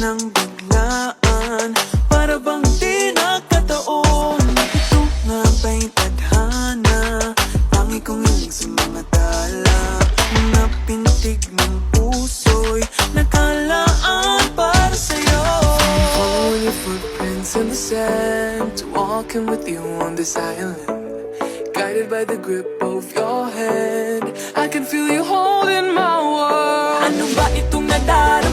ng biglaan, para bang di nakataon. Ito nga ba'y tadhana, tangi kong hiling sa mga tala. Mga pintig ng puso'y nakalaan para sa'yo. Following your footprints in the sand, walking with you on this island, guided by the grip of your hand. I can feel you holding my world. Ano ba itong nadaro?